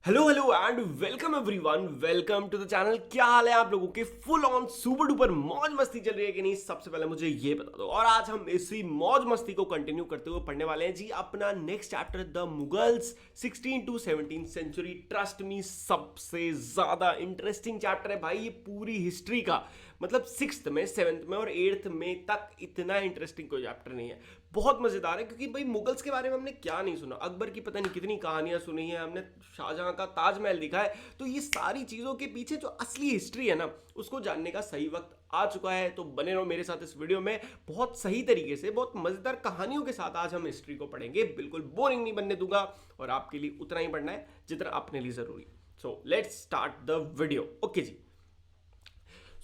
Hello hello and welcome everyone, welcome to the channel. क्या हाल है आप लोगों के? फुल ऑन सुपर डुपर मौज मस्ती चल रही है कि नहीं? सबसे पहले मुझे ये बता दो। और आज हम इसी मौज मस्ती को कंटिन्यू करते हुए पढ़ने वाले हैं जी अपना next chapter, the Mughals 16 to 17 century. Trust me, सबसे ज्यादा इंटरेस्टिंग चैप्टर है भाई ये पूरी हिस्ट्री का। मतलब सिक्स्थ में, सेवन्थ में और एट्थ में तक इतना इंटरेस्टिंग कोई चैप्टर नहीं है। बहुत मजेदार है क्योंकि भाई मुगल्स के बारे में हमने क्या नहीं सुना, अकबर की पता नहीं कितनी कहानियां सुनी है हमने, शाहजहां का ताजमहल दिखा है। तो ये सारी चीजों के पीछे जो असली हिस्ट्री है ना, उसको जानने का सही वक्त आ चुका है। तो बने रहो मेरे साथ इस वीडियो में। बहुत सही तरीके से, बहुत मजेदार कहानियों के साथ आज हम हिस्ट्री को पढ़ेंगे। बिल्कुल बोरिंग नहीं बनने दूंगा और आपके लिए उतना ही पढ़ना है जितना अपने लिए जरूरी। So let's start the video. Okay जी,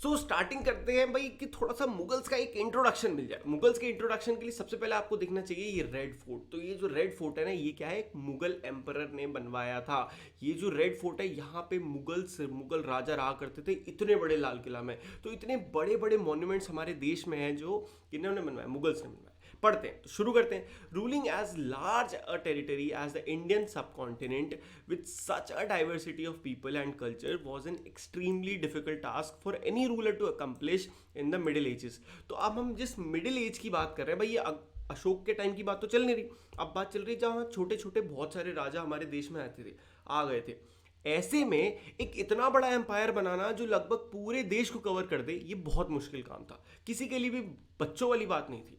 स्टार्टिंग करते हैं भाई कि थोड़ा सा मुगल्स का एक इंट्रोडक्शन मिल जाए। मुगल्स के इंट्रोडक्शन के लिए सबसे पहले आपको देखना चाहिए ये रेड फोर्ट। तो ये जो रेड फोर्ट है ना, ये क्या है? एक मुगल एम्परर ने बनवाया था। ये जो रेड फोर्ट है, यहाँ पे मुगल राजा रहा करते थे इतने बड़े लाल किला में। तो इतने बड़े बड़े मॉन्यूमेंट्स हमारे देश में हैं जो इन्होंने बनवाया, मुगल्स ने बनवाया। पढ़ते हैं तो शुरू करते हैं। Ruling as large a territory as the Indian subcontinent with such a diversity of people and culture was an extremely difficult task for any ruler to accomplish in the middle ages। तो अब हम जिस middle age की बात कर रहे हैं भाई, ये अशोक के टाइम की बात तो चल नहीं रही। अब बात चल रही है जहाँ छोटे छोटे बहुत सारे राजा हमारे देश में आते थे, आ गए थे। ऐसे में एक इतना बड़ा एम्पायर बनाना जो लगभग पूरे देश को कवर कर दे, ये बहुत मुश्किल काम था। किसी के लिए भी बच्चों वाली बात नहीं थी।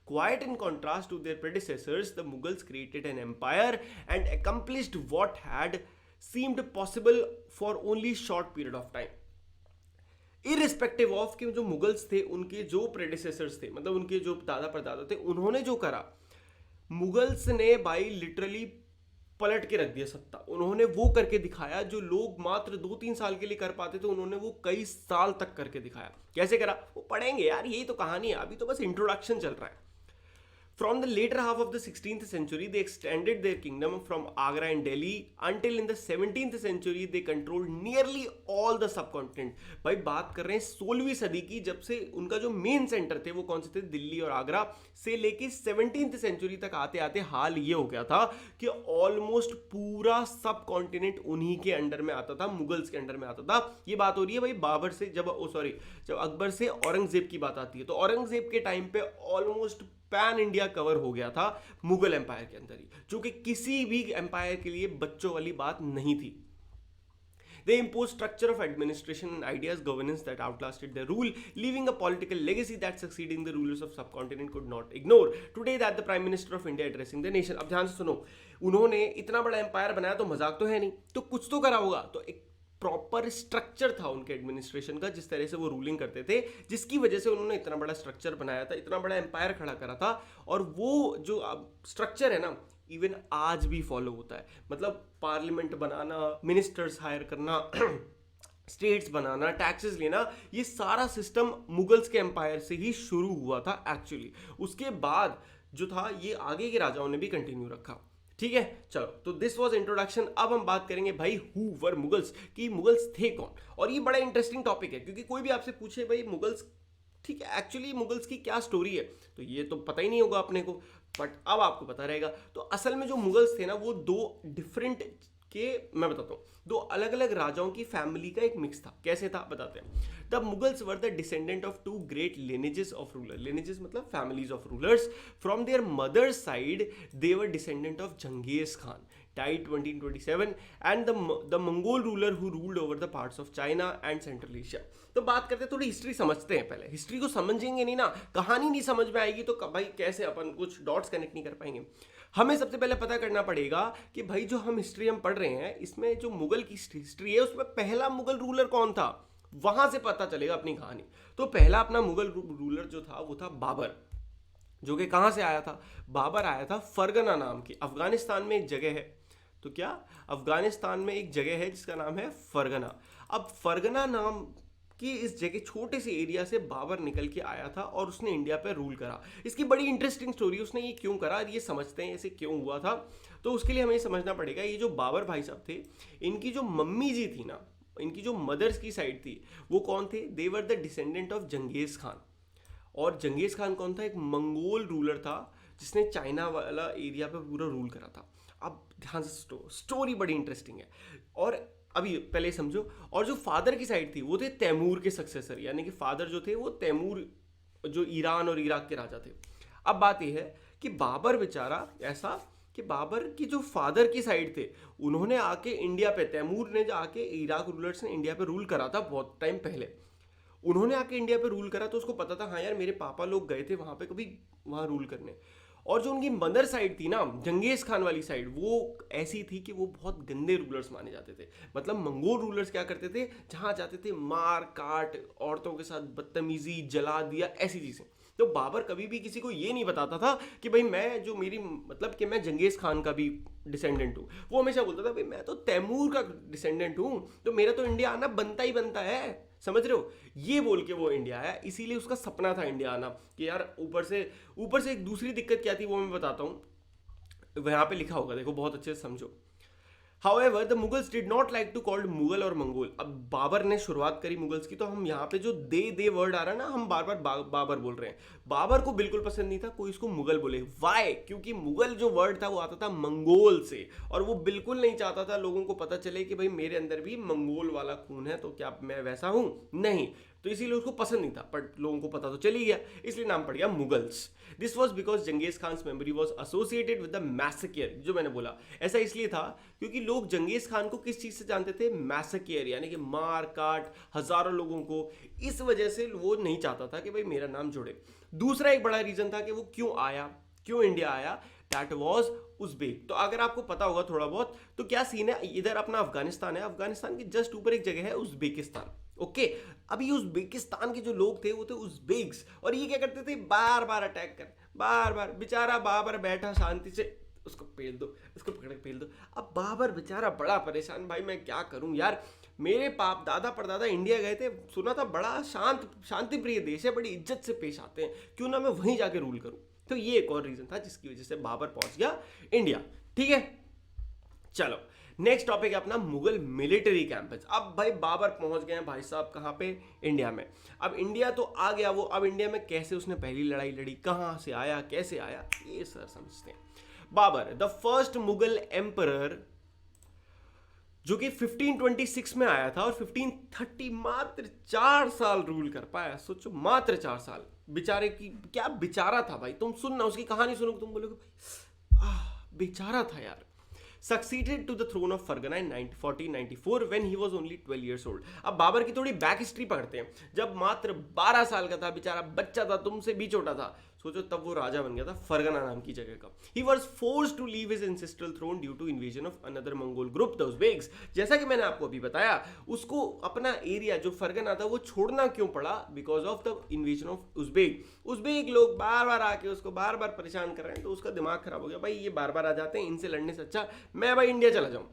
Quite in contrast to their predecessors, the Mughals created an empire and accomplished what had seemed possible for only short period of time। Irrespective of कि जो मुगल्स थे, उनके जो प्रेडिसेसर्स थे, मतलब उनके जो दादा परदादा थे, उन्होंने जो करा, मुगल्स ने भाई लिटरली पलट के रख दिया सत्ता। उन्होंने वो करके दिखाया जो लोग मात्र 2-3 साल के लिए कर पाते थे, उन्होंने वो कई साल तक करके दिखाया। कैसे करा वो पढ़ेंगे यार, यही तो कहानी है, अभी तो बस इंट्रोडक्शन चल रहा है। From the later half of the 16th century, they extended their kingdom from Agra and Delhi until in the 17th century they controlled nearly all the subcontinent। भाई बात कर रहे हैं 16वीं सदी की, जब से उनका जो मेन सेंटर थे वो कौन से थे? दिल्ली और आगरा से लेके 17th सेंचुरी तक आते आते हाल ये हो गया था कि ऑलमोस्ट पूरा सब कॉन्टिनेंट उन्हीं के अंडर में आता था, मुगल्स के अंडर में आता था। ये बात हो रही है भाई बाबर से, जब अकबर से औरंगजेब की बात आती है, तो औरंगजेब के टाइम पे ऑलमोस्ट पैन इंडिया कवर हो गया था मुगल एम्पायर के अंदर ही, जो कि किसी भी एम्पायर के लिए बच्चों वाली बात नहीं थी। They imposed structure of administration and ideas governance that outlasted their rule, leaving a political legacy that succeeding the rulers of subcontinent could not ignore. Today that the Prime Minister of India addressing the nation। अब ध्यान से सुनो, उन्होंने इतना बड़ा empire बनाया तो मजाक तो है नहीं, तो कुछ तो करा होगा। तो एक प्रॉपर स्ट्रक्चर था उनके एडमिनिस्ट्रेशन का, जिस तरह से वो रूलिंग करते थे, जिसकी वजह से उन्होंने इतना बड़ा स्ट्रक्चर बनाया था, इतना बड़ा एम्पायर खड़ा करा था। और वो जो स्ट्रक्चर है ना, इवन आज भी फॉलो होता है। मतलब पार्लियामेंट बनाना, मिनिस्टर्स हायर करना, स्टेट्स बनाना, टैक्सेस लेना, ये सारा सिस्टम मुगल्स के एम्पायर से ही शुरू हुआ था एक्चुअली। उसके बाद जो था ये आगे के राजाओं ने भी कंटिन्यू रखा। ठीक है, चलो, तो दिस वाज इंट्रोडक्शन। अब हम बात करेंगे भाई हु वर मुगल्स, कि मुगल्स थे कौन। और ये बड़ा इंटरेस्टिंग टॉपिक है क्योंकि कोई भी आपसे पूछे भाई मुगल्स, ठीक है, एक्चुअली मुगल्स की क्या स्टोरी है, तो ये तो पता ही नहीं होगा अपने को, बट अब आपको पता रहेगा। तो असल में जो मुगल्स थे ना, वो दो डिफरेंट के, मैं बताता हूँ, दो अलग अलग राजाओं की फैमिली का एक मिक्स था। कैसे था बताते हैं। The Mughals were the descendant of two great lineages of ruler. Lineages मतलब families of rulers. From their mother's side they were descendant of Genghis Khan, died 2027, and the Mongol ruler who ruled over the parts of China and Central Asia। तो बात करते हैं, थोड़ी history समझते हैं। पहले history को समझेंगे नहीं ना, कहानी नहीं समझ में आएगी तो भाई कैसे अपन कुछ डॉट्स कनेक्ट नहीं कर पाएंगे। हमें सबसे पहले पता करना पड़ेगा कि भाई जो हम हिस्ट्री हम पढ़ रहे हैं, इसमें जो मुगल की हिस्ट्री है उसमें पहला मुगल रूलर कौन था, वहां से पता चलेगा अपनी कहानी। तो पहला अपना मुगल रूलर जो था वो था बाबर, जो कि कहां से आया था? बाबर आया था फरगना नाम की, अफगानिस्तान में एक जगह है। तो क्या अफगानिस्तान में एक जगह है जिसका नाम है फरगना। अब फरगना नाम की इस जगह, छोटे से एरिया से बाबर निकल के आया था और उसने इंडिया पे रूल करा। इसकी बड़ी इंटरेस्टिंग स्टोरी, उसने ये क्यों करा, ये समझते हैं ऐसे क्यों हुआ था। तो उसके लिए हमें समझना पड़ेगा, ये जो बाबर भाई साहब थे, इनकी जो मम्मी जी थी ना, इनकी जो मदर्स की साइड थी, वो कौन थे? They were the descendant of Genghis Khan. और जंगेज खान कौन था? एक मंगोल रूलर था जिसने चाइना वाला एरिया पे पूरा रूल करा था। अब ध्यान से स्टोरी बड़ी इंटरेस्टिंग है। और अभी पहले समझो, और जो फादर की साइड थी वो थे तैमूर के सक्सेसर, यानी कि फादर जो थे वो तैमूर जो ईरान और इराक के राजा थे। अब बात यह है कि बाबर बेचारा ऐसा कि बाबर की जो फादर की साइड थे उन्होंने आके इंडिया पे, तैमूर ने जो आके इराक रूलर्स ने इंडिया पे रूल करा था बहुत टाइम पहले, उन्होंने आके इंडिया पे रूल करा, तो उसको पता था हाँ यार मेरे पापा लोग गए थे वहां पे कभी वहां रूल करने। और जो उनकी मदर साइड थी ना, जंगेज खान वाली साइड, वो ऐसी थी कि वो बहुत गंदे रूलर्स माने जाते थे। मतलब मंगोल रूलर्स क्या करते थे, जहां जाते थे मार काट, औरतों के साथ बदतमीजी, जला दिया, ऐसी चीजें। तो बाबर कभी भी किसी को ये नहीं बताता था कि भाई मैं जो मेरी मतलब कि मैं जंगेज खान का भी डिसेंडेंट हूँ। वो हमेशा बोलता था भाई मैं तो तैमूर का डिसेंडेंट हूँ, तो मेरा तो इंडिया आना बनता ही बनता है, समझ रहे हो। ये बोल के वो इंडिया आया, इसीलिए उसका सपना था इंडिया आना कि यार ऊपर से एक दूसरी दिक्कत क्या थी वो मैं बताता हूँ, यहाँ पे लिखा होगा देखो बहुत अच्छे से समझो। However, the Mughals did not like to called Mughal और मंगोल। अब बाबर ने शुरुआत करी मुगल्स की, तो हम यहाँ पे जो दे वर्ड आ रहा है ना, हम बार बार बाबर बोल रहे हैं। बाबर को बिल्कुल पसंद नहीं था कोई इसको मुगल बोले। वाई? क्योंकि मुगल जो वर्ड था वो आता था मंगोल से, और वो बिल्कुल नहीं चाहता था लोगों को पता चले कि भाई मेरे अंदर भी मंगोल वाला खून है, तो क्या मैं वैसा हूं? नहीं। तो इसीलिए उसको पसंद नहीं था, पर लोगों को पता तो चल ही गया, इसलिए नाम पड़ गया Mughals. This was because Genghis Khan memory was associated with the massacre. जो मैंने बोला ऐसा इसलिए था क्योंकि लोग जंगेज खान को किस चीज से जानते थे? मैसेकियर, यानी कि मार काट हजारों लोगों को। इस वजह से वो नहीं चाहता था कि भाई मेरा नाम जुड़े। दूसरा एक बड़ा रीजन था कि वो क्यों आया, क्यों इंडिया आया, दैट वॉज उज्बेक। तो अगर आपको पता होगा थोड़ा बहुत तो क्या सीन है, इधर अपना अफगानिस्तान है, अफगानिस्तान के जस्ट ऊपर एक जगह है उज्बेकिस्तान। ओके, अभी उज्बेकिस्तान के जो लोग थे वो थे उज्बेक्स, और ये क्या करते थे? बार बार अटैक कर, बार बार। बेचारा बाबर बैठा शांति से, उसको पेल दो, उसको पकड़ के पेल दो। अब बाबर बेचारा बड़ा परेशान, भाई मैं क्या करूं यार, मेरे बाप दादा परदादा इंडिया गए थे, सुना था बड़ा शांति प्रिय देश है, बड़ी इज्जत से पेश आते हैं, क्यों ना मैं वहीं जाके रूल करूं। तो ये एक और रीजन था जिसकी वजह से बाबर पहुंच गया इंडिया। ठीक है, चलो नेक्स्ट टॉपिक है अपना मुगल मिलिट्री कैंपेन्स। अब भाई बाबर पहुंच गए हैं भाई साहब कहां पे? इंडिया में। अब इंडिया तो आ गया वो, अब इंडिया में कैसे उसने पहली लड़ाई लड़ी, कहां से आया, कैसे आया, ये सर समझते हैं। Babur the first Mughal emperor, जो कि 1526 में आया था और 1530 मात्र 4 साल रूल कर पाया। सोचो मात्र 4 साल। बेचारे की क्या बेचारा था भाई, तुम सुनना उसकी कहानी सुनो, तुम बोलोगे बेचारा था यार। Succeeded to the throne of Fargana in 1494 when he was only 12 years old। अब बाबर की थोड़ी बैक हिस्ट्री पढ़ते हैं। जब मात्र 12 साल का था, बेचारा बच्चा था, तुमसे भी छोटा था, सोचो तब वो राजा बन गया था फरगना नाम की जगह का। He was forced to leave his ancestral throne due to invasion of another Mongol group, the Uzbeks। जैसा कि मैंने आपको अभी बताया, उसको अपना एरिया जो फरगना था वो छोड़ना क्यों पड़ा? Because of the invasion of Uzbek. Uzbek लोग बार बार आके उसको बार बार परेशान कर रहे हैं, तो उसका दिमाग खराब हो गया, भाई ये बार बार आ जाते हैं, इनसे लड़ने से अच्छा मैं भाई इंडिया चला जाऊं।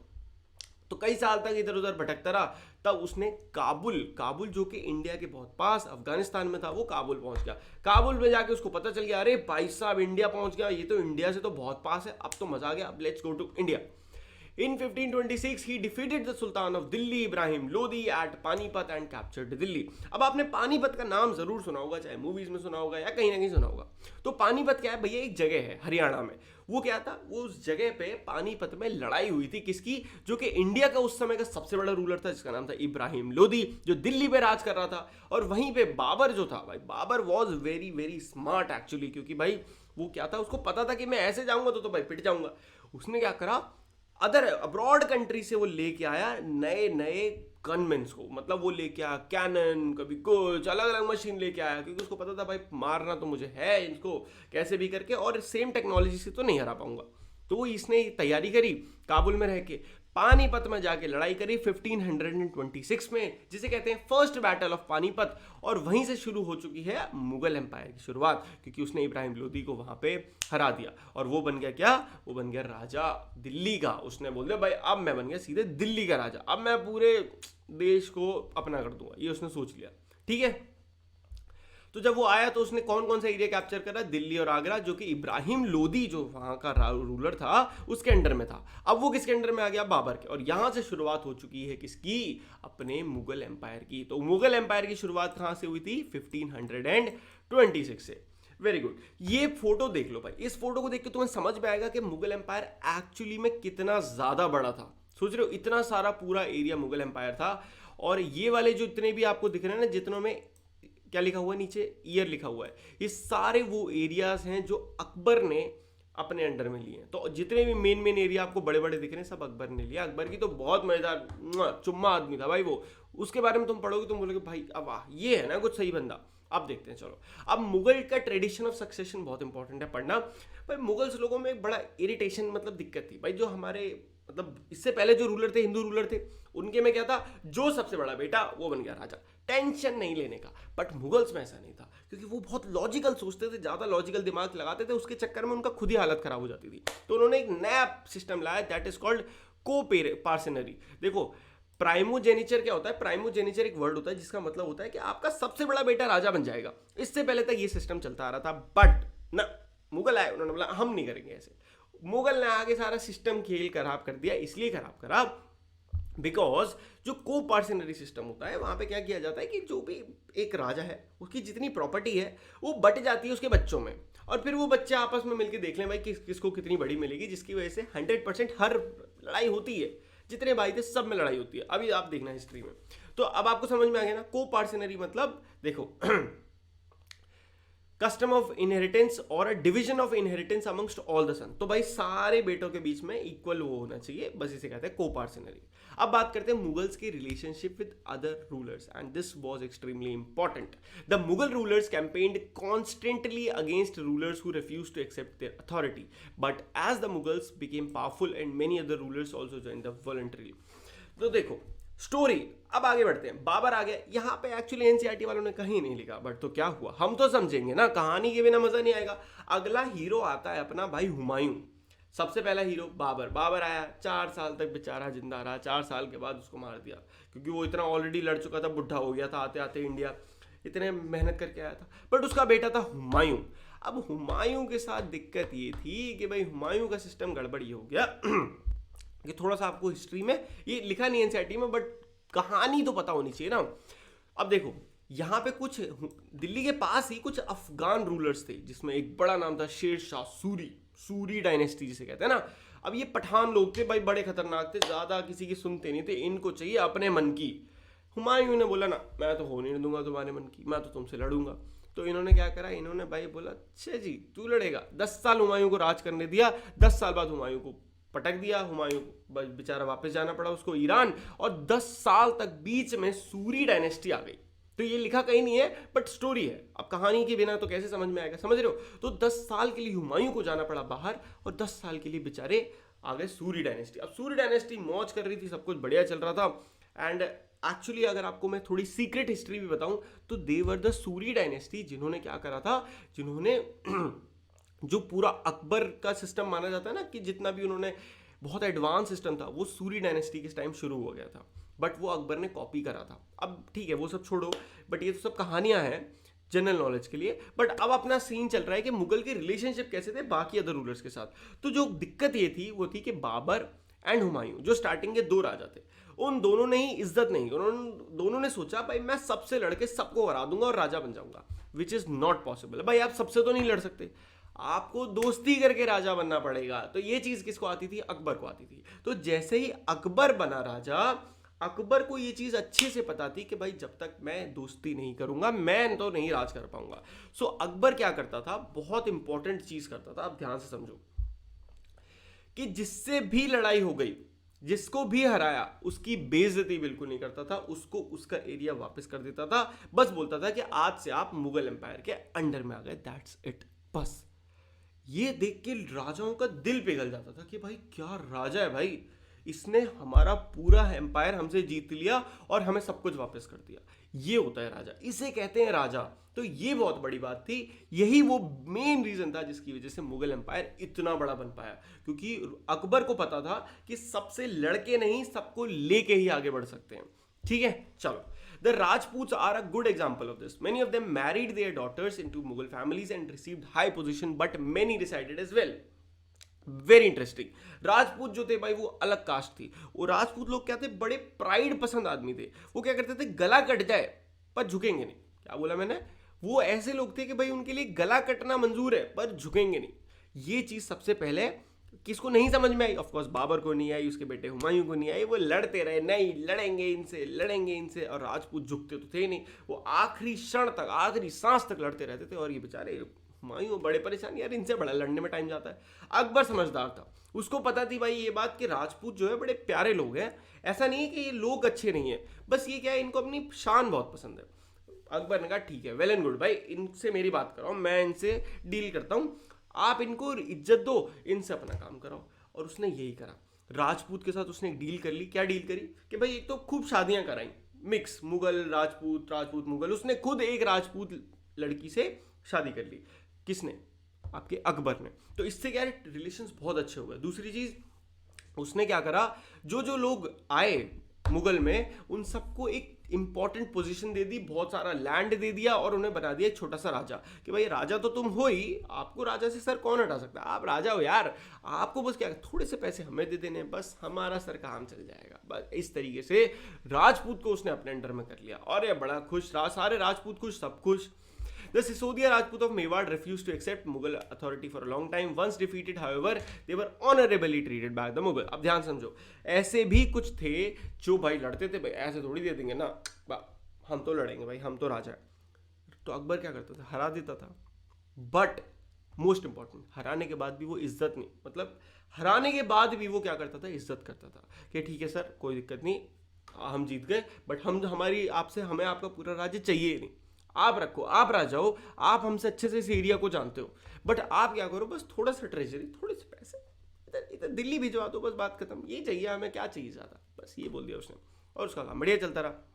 तो कई साल तक इधर उधर भटकता रहा। तब उसने काबुल जो कि इंडिया के बहुत पास अफगानिस्तान में था, वो काबुल पहुंच गया। काबुल में जाके उसको पता चल गया, अरे भाई साहब इंडिया पहुंच गया, ये तो इंडिया से तो बहुत पास है, अब तो मजा आ गया, अब let's go to India. In 1526 he defeated the Sultan of Delhi Ibrahim Lodi at Panipat and captured Delhi. अब आपने पानीपत का नाम जरूर सुना होगा, चाहे मूवीज में सुना होगा या कहीं ना कहीं सुना होगा। तो पानीपत क्या है भैया? एक जगह है हरियाणा में। वो क्या था, वो उस जगह पे पानीपत में लड़ाई हुई थी, किसकी? जो कि इंडिया का उस समय का सबसे बड़ा रूलर था, जिसका नाम था इब्राहिम लोदी, जो दिल्ली पे राज कर रहा था। और वहीं पे बाबर जो था भाई, Babur was very very smart actually, क्योंकि भाई वो क्या था, उसको पता था कि मैं ऐसे जाऊंगा तो भाई पिट जाऊंगा। उसने क्या करा, अदर अब्रॉड कंट्री से वो लेके आया नए नए गनमेन्स को, मतलब वो लेके आया कैनन, कभी कुछ अलग अलग मशीन लेके आया, क्योंकि उसको पता था भाई मारना तो मुझे है इनको कैसे भी करके, और सेम टेक्नोलॉजी से तो नहीं हरा पाऊंगा। तो वो इसने तैयारी करी काबुल में रह के, पानीपत में जाके लड़ाई करी 1526 में, जिसे कहते हैं फर्स्ट बैटल ऑफ पानीपत। और वहीं से शुरू हो चुकी है मुगल एम्पायर की शुरुआत, क्योंकि उसने इब्राहिम लोदी को वहां पे हरा दिया, और वो बन गया क्या? वो बन गया राजा दिल्ली का। उसने बोल दिया भाई अब मैं बन गया सीधे दिल्ली का राजा, अब मैं पूरे देश को अपना कर दूंगा, ये उसने सोच लिया। ठीक है, तो जब वो आया तो उसने कौन कौन सा एरिया कैप्चर करा? दिल्ली और आगरा, जो कि इब्राहिम लोदी जो वहां का रूलर था उसके अंडर में था। अब वो किसके अंडर में आ गया? बाबर के। और यहां से शुरुआत हो चुकी है किसकी? अपने मुगल एम्पायर की। तो मुगल एम्पायर की शुरुआत कहां से हुई थी? 1526 से। वेरी गुड, ये फोटो देख लो भाई, इस फोटो को देख के तुम्हें समझ में आएगा कि मुगल एम्पायर एक्चुअली में कितना ज्यादा बड़ा था। सोच रहे हो, इतना सारा पूरा एरिया मुगल एम्पायर था। और ये वाले जो इतने भी आपको दिख रहे हैं ना, जितनों में क्या लिखा हुआ है नीचे, ईयर लिखा हुआ है, ये सारे वो एरियाज हैं जो अकबर ने अपने अंडर में लिए हैं। तो जितने भी मेन मेन एरिया आपको बड़े बड़े दिख रहे हैं, सब अकबर ने लिया। अकबर की तो बहुत मजेदार चुम्मा आदमी था भाई वो। उसके बारे में तुम पढ़ोगे, तुम बोलोगे भाई अब वाह, ये है ना कुछ सही बंदा। अब देखते हैं, चलो। अब मुगल का ट्रेडिशन ऑफ सक्सेशन बहुत इंपॉर्टेंट है पढ़ना। भाई मुगल्स लोगों में एक बड़ा इरिटेशन, मतलब दिक्कत थी भाई। जो हमारे मतलब इससे पहले जो रूलर थे, हिंदू रूलर थे, उनके में क्या था, जो सबसे बड़ा बेटा वो बन गया राजा, टेंशन नहीं लेने का। बट मुगल्स में ऐसा नहीं था, क्योंकि वो बहुत लॉजिकल सोचते थे, ज्यादा लॉजिकल दिमाग लगाते थे, उसके चक्कर में उनका खुद ही हालत खराब हो जाती थी। तो उन्होंने एक नया सिस्टम लाया, दैट इज कॉल्ड को पार्सनरी। देखो, प्राइमोजेनिचर क्या होता है? प्राइमोजेनिचर एक वर्ड होता है जिसका मतलब होता है कि आपका सबसे बड़ा बेटा राजा बन जाएगा। इससे पहले तक ये सिस्टम चलता आ रहा था, बट ना, मुगल आए, उन्होंने बोला हम नहीं करेंगे ऐसे। मुगल ने आगे सारा सिस्टम खेल खराब कर दिया। इसलिए खराब करा बिकॉज जो को पार्सनरी सिस्टम होता है, वहां पे क्या किया जाता है कि जो भी एक राजा है, उसकी जितनी प्रॉपर्टी है वो बट जाती है उसके बच्चों में, और फिर वो बच्चे आपस में मिलकर देख लें भाई किसको कितनी बड़ी मिलेगी, जिसकी वजह से 100% हर लड़ाई होती है। जितने भाई थे सब में लड़ाई होती है। अभी आप देखना हिस्ट्री में। तो अब आपको समझ में आ गया ना, को पार्सनरी मतलब देखो कस्टम ऑफ इनहेरिटेंस और a division of inheritance amongst all the son. तो भाई सारे बेटों के बीच में इक्वल वो होना चाहिए, बस इसे कहते हैं को पार्सनरी। अब बात करते हैं मुगल्स की relationship with other rulers, and this was extremely important. The Mughal rulers campaigned constantly against rulers who refuse to accept their authority, but as the Mughals became powerful and many other rulers also joined the voluntary. तो देखो story, अब आगे बढ़ते हैं। बाबर आ गया। यहाँ पे actually NCERT वालों ने कहीं नहीं लिखा, बट तो क्या हुआ, हम तो समझेंगे ना, कहानी के बिना मजा नहीं आएगा। अगला हीरो आता है अपना भाई हुमायूं। सबसे पहला हीरो बाबर। बाबर आया, 4 साल तक बेचारा जिंदा रहा। 4 साल के बाद उसको मार दिया, क्योंकि वो इतना ऑलरेडी लड़ चुका था, बुढ़ा हो गया था आते आते इंडिया, इतने मेहनत करके आया था। बट उसका बेटा था हुमायूं। अब हुमायूं के साथ दिक्कत ये थी कि भाई हुमायूं का सिस्टम गड़बड़ी हो गया। कि थोड़ा सा आपको हिस्ट्री में ये लिखा नहीं एनसीईआरटी में, बट कहानी तो पता होनी चाहिए ना। अब देखो यहाँ पे कुछ दिल्ली के पास ही कुछ अफगान रूलर्स थे, जिसमें एक बड़ा नाम था शेर शाह सूरी, सूरी डायनेस्टी जिसे कहते हैं ना। अब ये पठान लोग थे भाई, बड़े खतरनाक थे, ज्यादा किसी की सुनते नहीं थे, इनको चाहिए अपने मन की। हुमायूं ने बोला ना, मैं तो होने नहीं दूंगा तुम्हारे मन की, मैं तो तुमसे लड़ूंगा। तो इन्होंने क्या करा, इन्होंने भाई बोला अच्छा जी तू लड़ेगा। 10 साल हुमायूं को राज करने दिया। 10 साल बाद हुमायूं को पटक दिया। हुमायूं को बेचारा वापस जाना पड़ा उसको ईरान, और 10 साल तक बीच में सूरी डायनेस्टी आ गई। तो ये लिखा कहीं नहीं है, बट स्टोरी है। अब कहानी के बिना तो कैसे समझ में आएगा, समझ रहे हो। तो 10 साल के लिए हुमायूं को जाना पड़ा बाहर, और 10 साल के लिए बेचारे आ गए सूरी डायनेस्टी। अब सूरी डायनेस्टी मौज कर रही थी, सब कुछ बढ़िया चल रहा था। एंड एक्चुअली अगर आपको मैं थोड़ी सीक्रेट हिस्ट्री भी बताऊं, तो देवर द सूरी डायनेस्टी, जिन्होंने क्या करा था, जिन्होंने जो पूरा अकबर का सिस्टम माना जाता है ना, कि जितना भी उन्होंने बहुत एडवांस सिस्टम था, वो सूरी डायनेस्टी के टाइम शुरू हो गया था, बट वो अकबर ने कॉपी करा था। अब ठीक है वो सब छोड़ो, बट ये तो सब कहानियां हैं जनरल नॉलेज के लिए। बट अब अपना सीन चल रहा है कि मुगल के रिलेशनशिप कैसे थे बाकी अदर रूलर्स के साथ। तो जो दिक्कत ये थी वो थी कि बाबर एंड हुमायूं, जो स्टार्टिंग के 2 राजा थे, उन दोनों ने ही इज्जत नहीं, उन्होंने दोनों ने सोचा भाई मैं सबसे लड़के सबको हरा दूंगा और राजा बन जाऊंगा, विच इज नॉट पॉसिबल। भाई आप सबसे तो नहीं लड़ सकते, आपको दोस्ती करके राजा बनना पड़ेगा। तो ये चीज किसको आती थी, अकबर को आती थी। तो जैसे ही अकबर बना राजा, अकबर को ये चीज अच्छे से पता थी कि भाई जब तक मैं दोस्ती नहीं करूंगा मैं तो नहीं राज कर पाऊंगा। सो अकबर क्या करता था, बहुत इंपॉर्टेंट चीज करता था, आप ध्यान से समझो, कि जिससे भी लड़ाई हो गई, जिसको भी हराया, उसकी बेइज्जती बिल्कुल नहीं करता था, उसको उसका एरिया वापस कर देता था। बस बोलता था कि आज से आप मुगल एम्पायर के अंडर में आ गए, दैट्स इट, बस। ये देख के राजाओं का दिल पिघल जाता था कि भाई क्या राजा है भाई, इसने हमारा पूरा एम्पायर हमसे जीत लिया और हमें सब कुछ वापस कर दिया। ये होता है राजा, इसे कहते हैं राजा। तो ये बहुत बड़ी बात थी, यही वो मेन रीजन था जिसकी वजह से मुगल एम्पायर इतना बड़ा बन पाया, क्योंकि अकबर को पता था कि सबसे लड़के नहीं, सबको लेके ही आगे बढ़ सकते हैं। ठीक है, चलो। The Rajputs are a good example of this. Many of them married their daughters into Mughal families and received high position, but many resided as well. Very interesting. Rajput जो थे भाई वो अलग कास्ट थी। वो राजपूत लोग क्या थे, बड़े प्राइड पसंद आदमी थे। वो क्या करते थे, गला कट जाए पर झुकेंगे नहीं। क्या बोला मैंने, वो ऐसे लोग थे कि भाई उनके लिए गला कटना मंजूर है पर झुकेंगे नहीं। ये चीज सबसे पहले किसको नहीं समझ में आई? ऑफ कोर्स बाबर को नहीं आई, उसके बेटे हुमायूं को नहीं आई। वो लड़ते रहे, नहीं लड़ेंगे इनसे, लड़ेंगे इनसे, और राजपूत झुकते तो थे नहीं, वो आखिरी क्षण तक, आखिरी सांस तक लड़ते रहते थे। और ये बेचारे हुमायूं बड़े परेशान, यार इनसे बड़ा लड़ने में टाइम जाता है। अकबर समझदार था, उसको पता थी भाई ये बात कि राजपूत जो है बड़े प्यारे लोग हैं, ऐसा नहीं है कि ये लोग अच्छे नहीं है, बस ये क्या है, इनको अपनी शान बहुत पसंद है। अकबर ने कहा ठीक है, वेल एंड गुड भाई, इनसे मेरी बात कराओ, मैं इनसे डील करता हूँ, आप इनको इज्जत दो, इनसे अपना काम कराओ। और उसने यही करा, राजपूत के साथ उसने एक डील कर ली। क्या डील करी कि भाई एक तो खूब शादियां कराई, मिक्स, मुगल राजपूत, राजपूत मुगल। उसने खुद एक राजपूत लड़की से शादी कर ली। किसने? आपके अकबर ने। तो इससे क्या है, रिलेशंस बहुत अच्छे हुए। दूसरी चीज उसने क्या करा, जो जो लोग आए मुगल में उन सबको एक इंपॉर्टेंट पोजीशन दे दी, बहुत सारा लैंड दे दिया, और उन्हें बना दिया एक छोटा सा राजा कि भाई राजा तो तुम हो ही, आपको राजा से सर कौन हटा सकता है, आप राजा हो यार, आपको बस क्या थोड़े से पैसे हमें दे देने, बस हमारा सर काम चल जाएगा। बस इस तरीके से राजपूत को उसने अपने अंडर में कर लिया, और ये बड़ा खुश, सारे राजपूत खुश, सब खुश। The Sisodia Rajput of Mewar refused to accept Mughal authority for a long time. Once defeated, however, they were honorably treated by the Mughal. अब ध्यान समझो, ऐसे भी कुछ थे जो भाई लड़ते थे, भाई ऐसे थोड़ी दे देंगे ना, हम तो लड़ेंगे भाई, हम तो राजा है। तो अकबर क्या करता था, हरा देता था। बट मोस्ट इंपॉर्टेंट, हराने के बाद भी वो इज्जत नहीं, मतलब हराने के बाद भी वो क्या करता था, इज्जत करता था कि ठीक है सर कोई दिक्कत नहीं, हम जीत गए, बट हम हमारी आपसे, हमें आपका पूरा राज्य चाहिए नहीं, आप रखो, आप राजा हो, आप हमसे अच्छे से इस एरिया को जानते हो, बट आप क्या करो, बस थोड़ा सा ट्रेजरी, थोड़े से पैसे इधर इधर दिल्ली भिजवा दो, बस बात खत्म, ये चाहिए हमें, क्या चाहिए ज़्यादा, बस ये बोल दिया उसने, और उसका काम बढ़िया चलता रहा।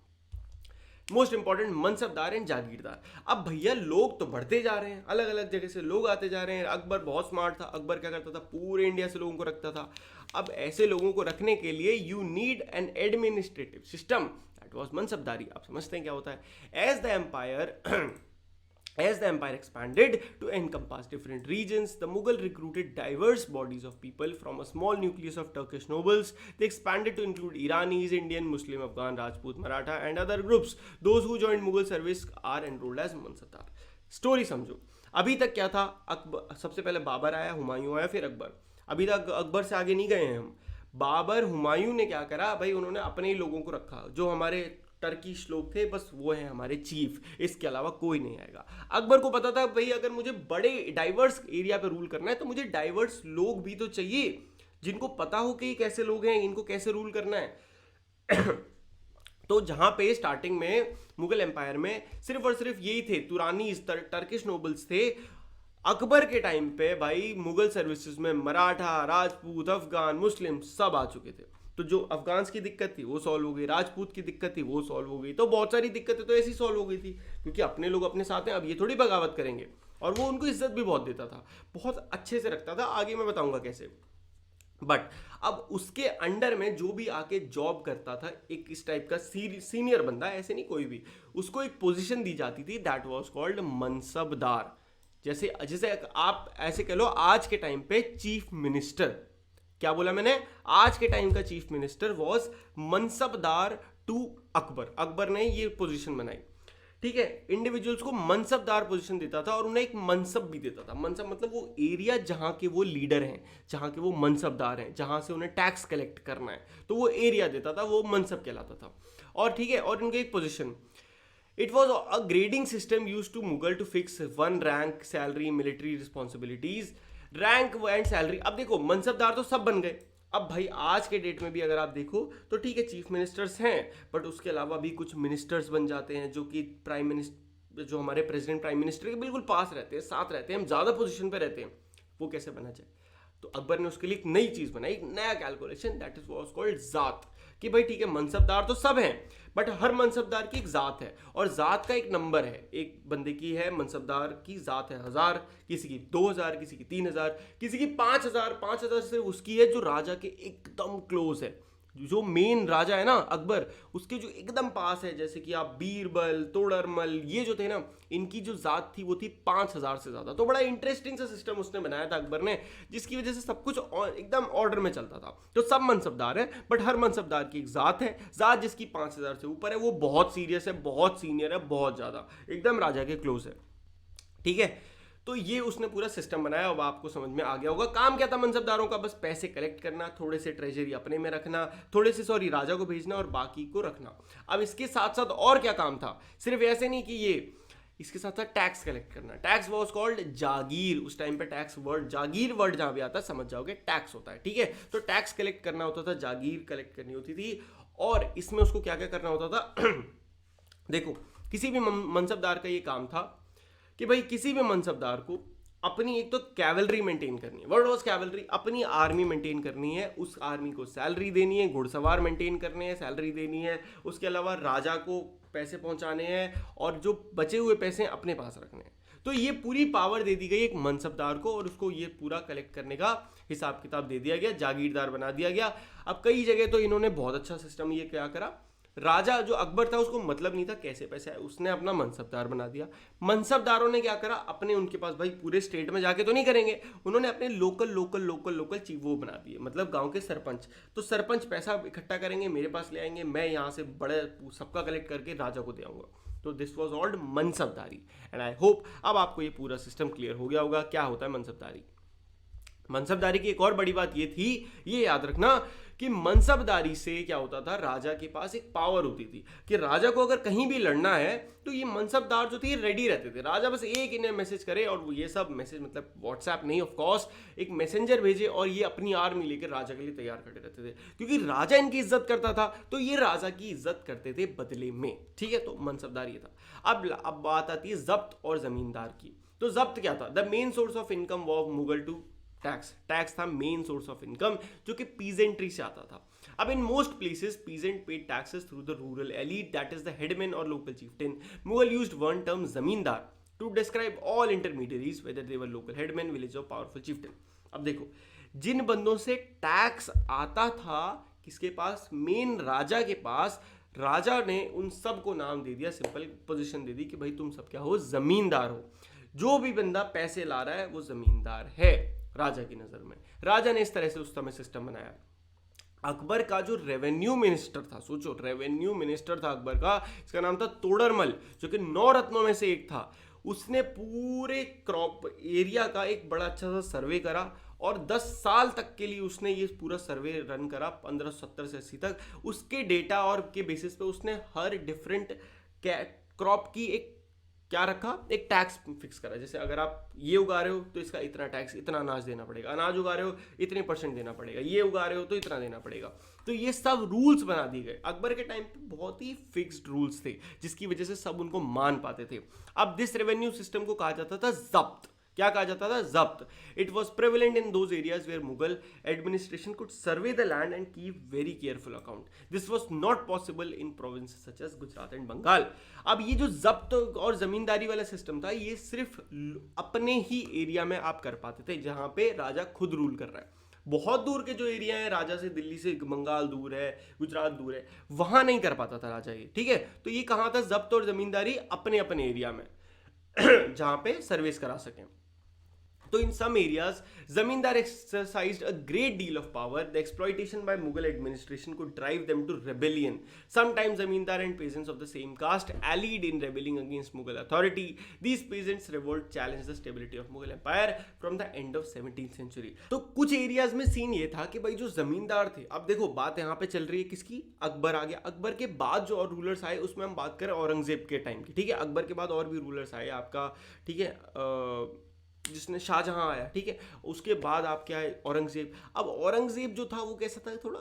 Most important, mansabdar and jagirdar. अब भैया लोग तो बढ़ते जा रहे हैं, अलग अलग जगह से लोग आते जा रहे हैं। अकबर बहुत स्मार्ट था, अकबर क्या करता था, पूरे इंडिया से लोगों को रखता था। अब ऐसे लोगों को रखने के लिए you need an administrative system, was mansabdari। आप समझते हैं क्या होता है? As the empire expanded to encompass different regions, the Mughal recruited diverse bodies of people from a small nucleus of Turkish nobles. They expanded to include Iranis, Indian, Muslim, Afghan, Rajput, Maratha and other groups. Those who joined Mughal service are enrolled as mansabdar. Story समझो, अभी तक क्या था, अकबर सबसे पहले बाबर आया, हुमायूं आया, फिर अकबर। अभी तक अकबर से आगे नहीं गए हैं हम। बाबर हुमायूं ने क्या करा भाई, उन्होंने अपने ही लोगों को रखा, जो हमारे टर्किश लोग थे, बस वो हैं हमारे चीफ, इसके अलावा कोई नहीं आएगा। अकबर को पता था भाई अगर मुझे बड़े डाइवर्स एरिया पे रूल करना है तो मुझे डाइवर्स लोग भी तो चाहिए, जिनको पता हो कि कैसे लोग हैं, इनको कैसे रूल करना है। तो जहां पे स्टार्टिंग में मुगल एम्पायर में सिर्फ और सिर्फ यही थे, तुरानी टर्किश नोबल्स थे। अकबर के टाइम पे भाई मुगल सर्विसेज में मराठा, राजपूत, अफगान, मुस्लिम सब आ चुके थे। तो जो अफगान की दिक्कत थी वो सॉल्व हो गई, राजपूत की दिक्कत थी वो सॉल्व हो गई, तो बहुत सारी दिक्कतें तो ऐसी सॉल्व हो गई थी, क्योंकि अपने लोग अपने साथ हैं, अब ये थोड़ी बगावत करेंगे। और वो उनको इज्जत भी बहुत देता था, बहुत अच्छे से रखता था, आगे मैं बताऊंगा कैसे। बट अब उसके अंडर में जो भी आके जॉब करता था, एक इस टाइप का सीनियर बंदा, ऐसे नहीं कोई भी, उसको एक पोजीशन दी जाती थी, दैट वाज कॉल्ड मनसबदार। जैसे जैसे आप ऐसे कह लो आज के टाइम पे चीफ मिनिस्टर, क्या बोला मैंने, आज के टाइम का chief minister was mansabdar to Akbar. Akbar ने ये पोजीशन बनाई, ठीक है। इंडिविजुअल्स को मनसबदार पोजीशन देता था और उन्हें एक मनसब भी देता था। मनसब मतलब वो एरिया जहां के वो लीडर हैं, जहां के वो मनसबदार हैं, जहां से उन्हें टैक्स कलेक्ट करना है, तो वो एरिया देता था, वो मनसब कहलाता था। और ठीक है, और उनके एक position, it was a grading system used to Mughal to fix one rank, salary, military responsibilities, rank and salary। अब देखो मनसबदार तो सब बन गए। अब भाई आज के डेट में भी अगर आप देखो तो ठीक है चीफ मिनिस्टर्स हैं, बट उसके अलावा भी कुछ मिनिस्टर्स बन जाते हैं जो कि प्राइम मिनिस्टर, जो हमारे प्रेसिडेंट प्राइम मिनिस्टर के बिल्कुल पास रहते हैं, साथ रहते हैं, हम ज़्यादा पोजीशन पे रहते हैं। वो कैसे बना जाए, तो अकबर ने उसके लिए एक नई चीज़ बनाई, एक नया calculation, that is was called जात। कि भाई ठीक है मनसबदार तो सब हैं, बट हर मनसबदार की एक जात है, और जात का एक नंबर है। एक बंदे की है मनसबदार की जात है 1000, किसी की 2000, किसी की 3000, किसी की 5000। 5000 से उसकी है जो राजा के एकदम क्लोज है, जो मेन राजा है ना अकबर, उसके जो एकदम पास है, जैसे कि आप बीरबल, तोड़रमल, ये जो थे ना, इनकी जो जात थी वो थी 5000 से ज़्यादा। तो बड़ा इंटरेस्टिंग सा सिस्टम उसने बनाया था अकबर ने, जिसकी वजह से सब कुछ एकदम ऑर्डर में चलता था। तो सब मनसबदार है, बट हर मनसबदार की एक जात है, जात जिसकी 5000 से ऊपर है, वो बहुत सीरियस है, बहुत सीनियर है, बहुत ज़्यादा एकदम राजा के क्लोज है, ठीक है। तो ये उसने पूरा सिस्टम बनाया। अब आपको समझ में आ गया होगा काम क्या था मनसबदारों का, बस पैसे कलेक्ट करना, थोड़े से ट्रेजरी अपने में रखना, थोड़े से राजा को भेजना और बाकी को रखना। अब इसके साथ साथ और क्या काम था, सिर्फ ऐसे नहीं कि ये, इसके साथ साथ टैक्स कलेक्ट करना। टैक्स वाज कॉल्ड जागीर। उस टाइम पे टैक्स वर्ड, जागीर वर्ड जहां भी आता है समझ जाओगे टैक्स होता है, ठीक है। तो टैक्स कलेक्ट करना होता था, जागीर कलेक्ट करनी होती थी। और इसमें उसको क्या क्या करना होता था देखो, किसी भी मनसबदार का ये काम था कि भाई किसी भी मनसबदार को अपनी एक तो कैवलरी मेंटेन करनी है। वर्ड वाज कैवलरी, अपनी आर्मी मेंटेन करनी है, उस आर्मी को सैलरी देनी है, घुड़सवार मेंटेन करने हैं, सैलरी देनी है, उसके अलावा राजा को पैसे पहुंचाने हैं और जो बचे हुए पैसे अपने पास रखने हैं। तो ये पूरी पावर दे दी गई एक मनसबदार को और उसको ये पूरा कलेक्ट करने का हिसाब किताब दे दिया गया, जागीरदार बना दिया गया। अब कई जगह तो इन्होंने बहुत अच्छा सिस्टम ये क्या करा, राजा जो अकबर था उसको मतलब नहीं था कैसे पैसे आए, उसने अपना मनसबदार बना दिया। मनसबदारों ने क्या करा, अपने उनके पास भाई पूरे स्टेट में जाके तो नहीं करेंगे, उन्होंने अपने local local local local chief वो बना दिए, मतलब गांव के सरपंच। तो सरपंच पैसा इकट्ठा करेंगे, मेरे पास ले आएंगे, मैं यहाँ से बड़े सबका कलेक्ट करके राजा को दे आऊंगा। तो this was old मनसबदारी। And I hope अब आपको ये पूरा सिस्टम क्लियर हो गया होगा क्या होता है मनसबदारी। मनसबदारी की एक और बड़ी बात ये थी, ये याद रखना कि मनसबदारी से क्या होता था, राजा के पास एक पावर होती थी कि राजा को अगर कहीं भी लड़ना है तो ये मनसबदार जो थे रेडी रहते थे। राजा बस एक इन्हें मैसेज करे और वो ये सब मैसेज, मतलब व्हाट्सएप नहीं ऑफ कोर्स, एक मैसेंजर भेजे और ये अपनी आर्मी लेकर राजा के लिए तैयार खड़े रहते थे, क्योंकि राजा इनकी इज्जत करता था तो ये राजा की इज्जत करते थे बदले में, ठीक है। तो मनसबदार ये था। अब बात आती है जब्त और जमींदार की। तो जब्त क्या था, the main source of income of Mughal to tax. Tax था मेन सोर्स ऑफ इनकम जो कि पीजेंट्री से आता था। अब in most places peasant paid taxes through the rural elite, that is the headman और local chieftain. Mughal used one term zamindar to describe all intermediaries whether they were local headman, village और powerful chieftain. अब देखो, जिन बंदों से tax आता था, किसके पास, main राजा के पास, राजा ने उन सब को नाम दे दिया, सिंपल पोजीशन दे दी कि भाई तुम सब क्या हो, जमींदार हो। जो भी बंदा पैसे ला रहा है वो जमींदार है राजा की नजर में। राजा ने इस तरह से उस समय सिस्टम बनाया। अकबर का जो रेवेन्यू मिनिस्टर था, सोचो रेवेन्यू मिनिस्टर था अकबर का, इसका नाम था तोडरमल, जो कि 9 रत्नों में से एक था। उसने पूरे क्रॉप एरिया का एक बड़ा अच्छा सा सर्वे करा और 10 साल तक के लिए उसने ये पूरा सर्वे रन करा, 1570 से 80 तक। उसके डेटा और के बेसिस पे उसने हर डिफरेंट क्रॉप की एक क्या रखा, एक टैक्स फिक्स करा। जैसे अगर आप ये उगा रहे हो तो इसका इतना टैक्स, इतना अनाज देना पड़ेगा, अनाज उगा रहे हो इतने % देना पड़ेगा, ये उगा रहे हो तो इतना देना पड़ेगा। तो ये सब रूल्स बना दिए गए। अकबर के टाइम पे बहुत ही फिक्स्ड रूल्स थे जिसकी वजह से सब उनको मान पाते थे। अब दिस रेवेन्यू सिस्टम को कहा जाता था जब्त। क्या कहा जाता था, zabt. It was prevalent in those areas where Mughal administration could survey the land and keep very careful account. This was not possible in provinces such as Gujarat and Bengal. अब ये जो जब्त और जमींदारी वाला सिस्टम था, ये सिर्फ अपने ही एरिया में आप कर पाते थे जहां पे राजा खुद रूल कर रहा है। बहुत दूर के जो एरिया है राजा से, दिल्ली से बंगाल दूर है, गुजरात दूर है, वहां नहीं कर पाता था राजा ये, ठीक है। तो ये कहां था, जब्त और जमींदारी अपने अपने एरिया में जहां पे सर्विस करा सकें। तो in some areas, zamindar exercised a great deal of power. The exploitation by Mughal administration could drive them to rebellion. Sometimes zamindar and peasants of the same caste allied in rebelling against Mughal authority. These peasants' revolt challenged the stability of Mughal Empire from the end of 17th century. तो कुछ areas में scene ये था कि भाई जो जमींदार थे, अब देखो बात यहाँ पे चल रही है किसकी, अकबर आ गया। अकबर के बाद जो और रूलर्स आए उसमें हम बात करें औरंगजेब के टाइम की, ठीक है। अकबर के बाद और भी रूलर्स आए आपका, ठीक है, जिसने शाहजहां आया, ठीक है। उसके बाद आप क्या है, औरंगजेब। अब औरंगजेब जो था वो कैसा था, थोड़ा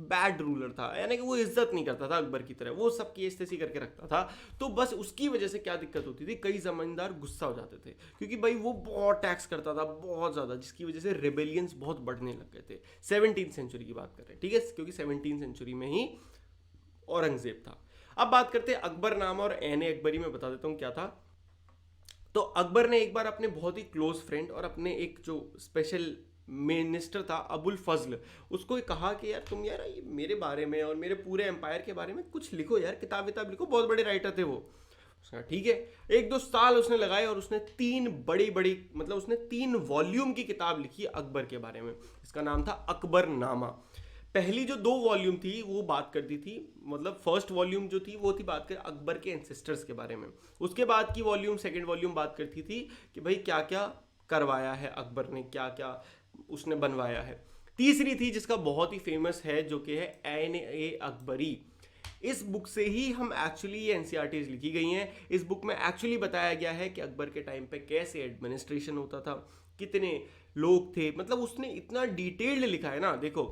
बैड रूलर था, यानी कि वो इज्जत नहीं करता था अकबर की तरह, वो सबकी ऐसी करके रखता था। तो बस उसकी वजह से क्या दिक्कत होती थी, कई जमींदार गुस्सा हो जाते थे क्योंकि भाई वो बहुत टैक्स करता था, बहुत ज्यादा, जिसकी वजह से रेबेलियंस बहुत बढ़ने लग गए थे। 17th सेंचुरी की बात कर रहे हैं, ठीक है, क्योंकि 17th सेंचुरी में ही औरंगजेब था। अब बात करते हैं अकबरनामा और ऐने अकबरी में बता देता हूँ क्या था। तो अकबर ने एक बार अपने बहुत ही क्लोज फ्रेंड और अपने एक जो स्पेशल मिनिस्टर था अबुल फजल, उसको कहा कि यार तुम यार ये मेरे बारे में और मेरे पूरे एम्पायर के बारे में कुछ लिखो यार, किताब विताब लिखो, बहुत बड़े राइटर थे वो। उसने ठीक है, 1-2 साल उसने लगाए और उसने 3 बड़ी मतलब उसने 3 वॉल्यूम की किताब लिखी अकबर के बारे में। इसका नाम था अकबरनामा। पहली जो 2 वॉल्यूम थी वो बात करती थी, मतलब फर्स्ट वॉल्यूम जो थी वो थी बात कर अकबर के एंसेस्टर्स के बारे में। उसके बाद की वॉल्यूम, सेकंड वॉल्यूम बात करती थी कि भाई क्या क्या करवाया है अकबर ने, क्या क्या उसने बनवाया है। तीसरी थी जिसका बहुत ही फेमस है, जो कि है एन ए अकबरी। इस बुक से ही हम एक्चुअली ये एनसीईआरटीज लिखी गई हैं। इस बुक में एक्चुअली बताया गया है कि अकबर के टाइम पे कैसे एडमिनिस्ट्रेशन होता था, कितने लोग थे, मतलब उसने इतना डिटेल्ड लिखा है ना। देखो,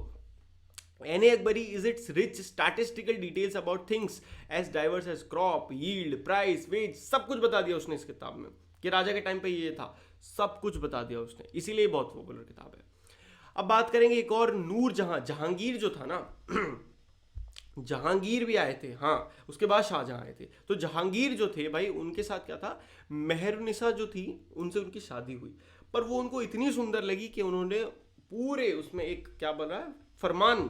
N.A. Akbari is its rich statistical details about things as diverse as crop, yield, price, wage, सब कुछ बता दिया उसने इस किताब में कि राजा के टाइम पे ये था, सब कुछ बता दिया उसने, इसीलिए बहुत पॉपुलर किताब है। अब बात करेंगे एक और, नूर जहां, जहांगीर जो था ना जहांगीर भी आए थे, हाँ, उसके बाद शाहजहां आए थे। तो जहांगीर जो थे भाई, उनके साथ क्या था, मेहरुनिसा जो थी उनसे उनकी शादी हुई, पर वो उनको इतनी सुंदर लगी कि उन्होंने पूरे उसमें एक क्या बना, फरमान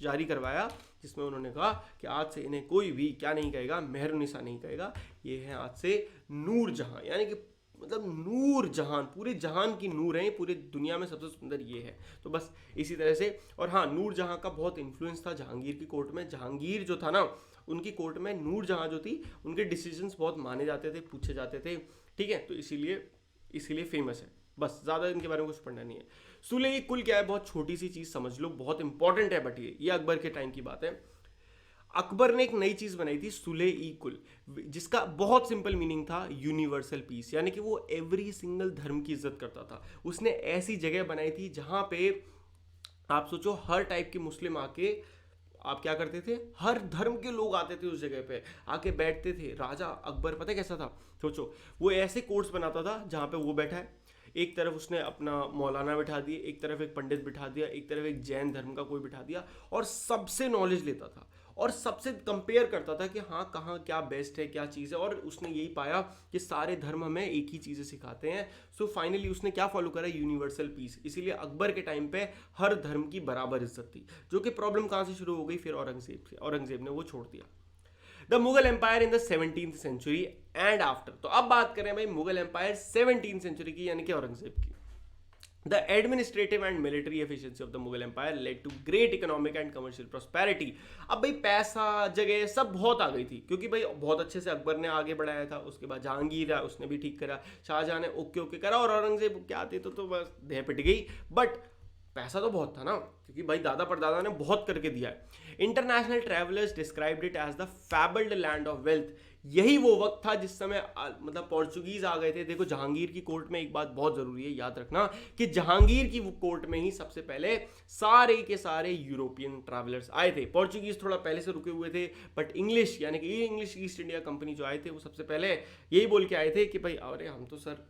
जारी करवाया, जिसमें उन्होंने कहा कि आज से इन्हें कोई भी क्या नहीं कहेगा, मेहरुनिसा नहीं कहेगा, ये है आज से नूर जहां, यानी कि मतलब नूर जहान, पूरे जहान की नूर है, पूरी दुनिया में सबसे सुंदर ये है। तो बस इसी तरह से। और हाँ, नूर जहां का बहुत इन्फ्लुएंस था जहांगीर की कोर्ट में। जहांगीर जो था ना, उनकी कोर्ट में नूर जहां जो थी, उनके डिसीजंस बहुत माने जाते थे, पूछे जाते थे, ठीक है। तो इसीलिए फेमस है। बस ज़्यादा इनके बारे में कुछ पढ़ना नहीं है। सुले कुल क्या है, बहुत छोटी सी चीज़ समझ लो, बहुत इंपॉर्टेंट है, बट ये अकबर के टाइम की बात है। अकबर ने एक नई चीज बनाई थी, सुले ई कुल, जिसका बहुत सिंपल मीनिंग था यूनिवर्सल पीस, यानी कि वो एवरी सिंगल धर्म की इज्जत करता था। उसने ऐसी जगह बनाई थी जहां पे आप सोचो हर टाइप के मुस्लिम आके, आप क्या करते थे, हर धर्म के लोग आते थे उस जगह पे, आके बैठते थे। राजा अकबर पता है कैसा था, सोचो, वो ऐसे कोर्ट्स बनाता था जहाँ पे वो बैठा है, एक तरफ उसने अपना मौलाना बिठा दिए, एक तरफ एक पंडित बिठा दिया, एक तरफ एक जैन धर्म का कोई बिठा दिया, और सबसे नॉलेज लेता था और सबसे कंपेयर करता था कि हाँ कहाँ क्या बेस्ट है, क्या चीज़ है। और उसने यही पाया कि सारे धर्म हमें एक ही चीज़ें सिखाते हैं। सो फाइनली उसने क्या फॉलो करा, यूनिवर्सल पीस। इसीलिए अकबर के टाइम पे हर धर्म की बराबर इज्जत थी, जो कि प्रॉब्लम कहाँ से शुरू हो गई, फिर औरंगजेब ने वो छोड़ दिया। The Mughal empire in the 17th century and after. तो अब बात करें भाई मुगल एम्पायर 17th सेंचुरी की, यानी कि औरंगजेब की। The administrative and military efficiency of the Mughal Empire led to great economic and commercial prosperity. अब भाई पैसा, जगह सब बहुत आ गई थी, क्योंकि भाई बहुत अच्छे से अकबर ने आगे बढ़ाया था। उसके बाद जहांगीर है, उसने भी ठीक करा, शाहजहां ने ओके ओके करा, और औरंगजेब क्या आते तो बस देह पिट गई। बट पैसा तो बहुत था ना, क्योंकि भाई दादा परदादा ने बहुत करके दिया है। International travellers described it as the fabled land of wealth. यही वो वक्त था जिस समय मतलब पोर्चुगीज आ गए थे। देखो, जहांगीर की कोर्ट में एक बात बहुत जरूरी है याद रखना, कि जहांगीर की वो कोर्ट में ही सबसे पहले सारे के सारे यूरोपियन ट्रैवलर्स आए थे। पोर्चुगीज थोड़ा पहले से रुके हुए थे, बट इंग्लिश यानी कि इंग्लिश ईस्ट इंडिया कंपनी जो आए थे, वो सबसे पहले यही बोल के आए थे कि भाई अरे हम तो सर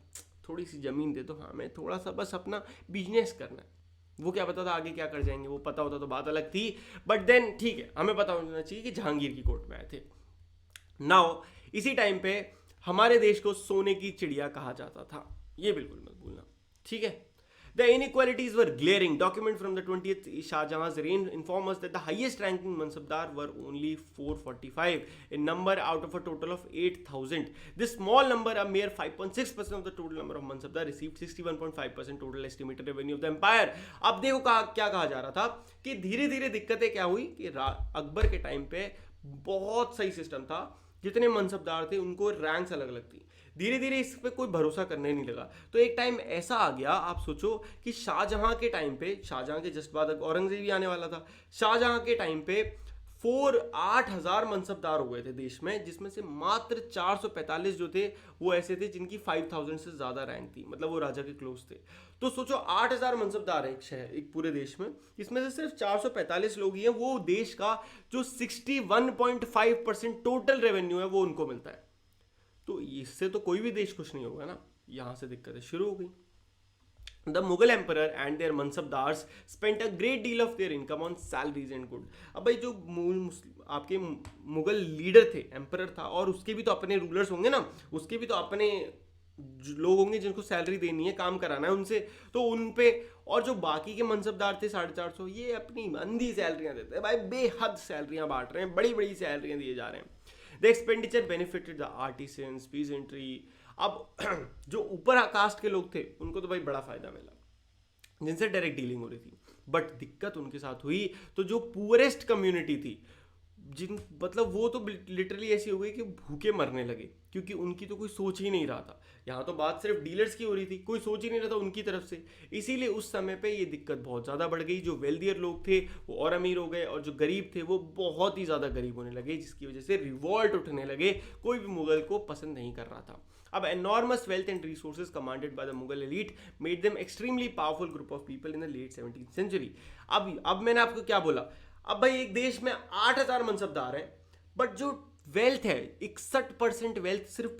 थोड़ी सी जमीन दे दो, हमें थोड़ा सा बस अपना बिजनेस करना है। वो क्या पता था आगे क्या कर जाएंगे, वो पता होता तो बात अलग थी, बट देन ठीक है, हमें पता होना चाहिए कि जहांगीर की कोर्ट में आए थे। नाउ इसी टाइम पे हमारे देश को सोने की चिड़िया कहा जाता था, ये बिल्कुल मत भूलना, ठीक है। The inequalities were glaring. Document from the 20th Shahjahan's reign inform us that the highest ranking Mansabdar were only 445 in number out of a total of 8,000. This small number, a mere 5.6% of the total number of Mansabdar, received 61.5% total estimated revenue of the empire. अब देखो क्या कहा जा रहा था कि धीरे धीरे दिक्कतें क्या हुई कि अकबर के टाइम पे बहुत सही सिस्टम था, जितने मनसबदार थे उनको रैंक्स अलग अलग थी। धीरे धीरे इस पे कोई भरोसा करने नहीं लगा, तो एक टाइम ऐसा आ गया, आप सोचो कि शाहजहां के टाइम पे, शाहजहां के जस्ट बाद औरंगजेब भी आने वाला था, शाहजहां के टाइम पे 8,000 मनसबदार हो गए थे देश में, जिसमें से मात्र 445 जो थे वो ऐसे थे जिनकी 5,000 से ज्यादा रैंक थी, मतलब वो राजा के क्लोज थे। तो सोचो 8,000 मनसबदार है एक शहर, एक पूरे देश में, इसमें से सिर्फ 445 लोग ही हैं, वो देश का जो 61.5% टोटल रेवेन्यू है वो उनको मिलता है। तो इससे तो कोई भी देश खुश नहीं होगा ना, यहां से दिक्कतें शुरू हो गई। The Mughal emperor and their mansabdars spent a great deal of their income on salaries and good. अब भाई जो आपके मुगल लीडर थे, एम्परर था, और उसके भी तो अपने रूलर्स होंगे ना, उसके भी तो अपने लोग होंगे जिनको सैलरी देनी है, काम कराना है उनसे, तो उन पे, और जो बाकी के मनसबदार थे 450, ये अपनी अंधी सैलरियां देते हैं भाई, बेहद सैलरियां बांट रहे हैं, बड़ी बड़ी सैलरियां दिए जा रहे हैं। The expenditure benefited the artisans, peasantry. अब जो ऊपर कास्ट के लोग थे उनको तो भाई बड़ा फायदा मिला, जिनसे डायरेक्ट डीलिंग हो रही थी। बट दिक्कत उनके साथ हुई तो जो पुअरेस्ट कम्युनिटी थी, जिन मतलब वो तो लिटरली ऐसी हो गई कि भूखे मरने लगे, क्योंकि उनकी तो कोई सोच ही नहीं रहा था। यहाँ तो बात सिर्फ डीलर्स की हो रही थी, कोई सोच ही नहीं रहा था उनकी तरफ से। इसीलिए उस समय पे ये दिक्कत बहुत ज़्यादा बढ़ गई। जो वेल्दियर लोग थे वो और अमीर हो गए, और जो गरीब थे वो बहुत ही ज़्यादा गरीब होने लगे, जिसकी वजह से रिवॉल्ट उठने लगे। कोई भी मुगल को पसंद नहीं कर रहा था। अब enormous wealth and resources commanded by the Mughal elite made them extremely powerful group of people in the late 17th century. अब मैंने आपको क्या बोला, अब भाई एक देश में 8,000 मनसबदार हैं, बट जो वेल्थ है 61% वेल्थ सिर्फ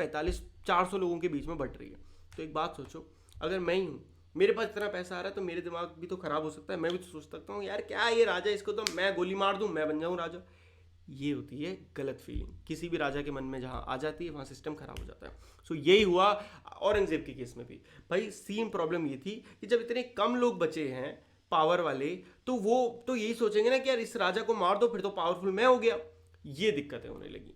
400 लोगों के बीच में बट रही है। तो एक बात सोचो, अगर मैं ही हूँ, मेरे पास इतना पैसा आ रहा है, तो मेरे दिमाग भी तो खराब हो सकता है। मैं भी तो सोच सकता हूँ यार क्या ये राजा, इसको तो मैं गोली मार दूँ, मैं बन जाऊँ राजा। ये होती है गलत फीलिंग, किसी भी राजा के मन में जहाँ आ जाती है वहाँ सिस्टम खराब हो जाता है। सो यही हुआ औरंगजेब के केस में भी। भाई सेम प्रॉब्लम ये थी कि जब इतने कम लोग बचे हैं पावर वाले, तो वो तो यही सोचेंगे ना कि यार इस राजा को मार दो, फिर तो पावरफुल मैं हो गया। ये दिक्कतें होने लगी।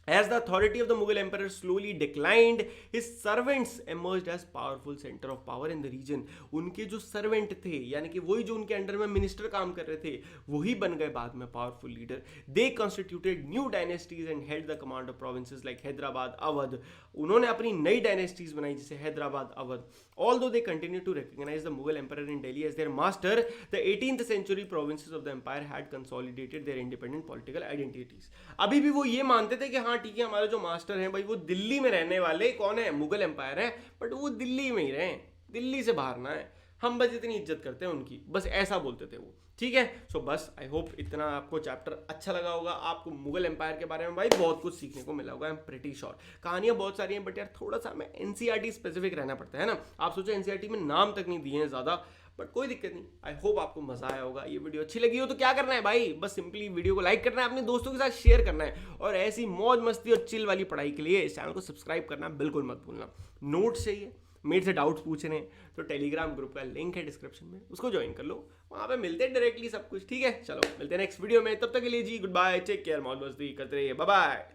As the authority of the Mughal emperor slowly declined, his servants emerged as powerful center of power in the region. उनके जो सर्वेंट थे, यानी कि वही जो उनके अंडर में मिनिस्टर काम कर रहे थे, वही बन गए बाद में powerful leader. They constituted new dynasties and held the command of provinces like Hyderabad, Awadh. उन्होंने अपनी नई डायनेस्टीज बनाई, जैसे Hyderabad, Awadh. Although they continued to recognize the Mughal emperor in Delhi as their master, the 18th century provinces of the empire had consolidated their independent political identities. अभी भी वो ये मानते थे कि हाँ ठीक है, हमारे जो मास्टर हैं भाई वो दिल्ली में रहने वाले कौन है, मुगल एम्पायर है, बट वो दिल्ली में ही रहे, दिल्ली से बाहर ना है, हम बस इतनी इज्जत करते हैं उनकी, बस ऐसा बोलते थे वो। ठीक है, सो बस आई होप इतना आपको चैप्टर अच्छा लगा होगा। आपको मुगल एम्पायर के बारे में भाई बहुत कुछ सीखने को मिला होगा, आई एम प्रीटी श्योर। कहानियां बहुत सारी हैं, बट यार थोड़ा सा हमें एनसीईआरटी स्पेसिफिक रहना पड़ता है ना। आप सोचो एनसीईआरटी में नाम तक नहीं दिए हैं ज़्यादा, बट कोई दिक्कत नहीं। आई होप आपको मजा आया होगा। ये वीडियो अच्छी लगी हो तो क्या करना है भाई, बस सिंपली वीडियो को लाइक करना है, अपने दोस्तों के साथ शेयर करना है, और ऐसी मौज मस्ती और चिल वाली पढ़ाई के लिए इस चैनल को सब्सक्राइब करना बिल्कुल मत भूलना। नोट्स चाहिए, मेरे से डाउट्स पूछने, तो टेलीग्राम ग्रुप का लिंक है डिस्क्रिप्शन में, उसको ज्वाइन कर लो, वहाँ पे मिलते हैं डायरेक्टली सब कुछ। ठीक है, चलो मिलते हैं नेक्स्ट वीडियो में, तब तक के लिए जी गुड बाय, टेक केयर, मौज मस्ती करते रहिए, बाय बाय।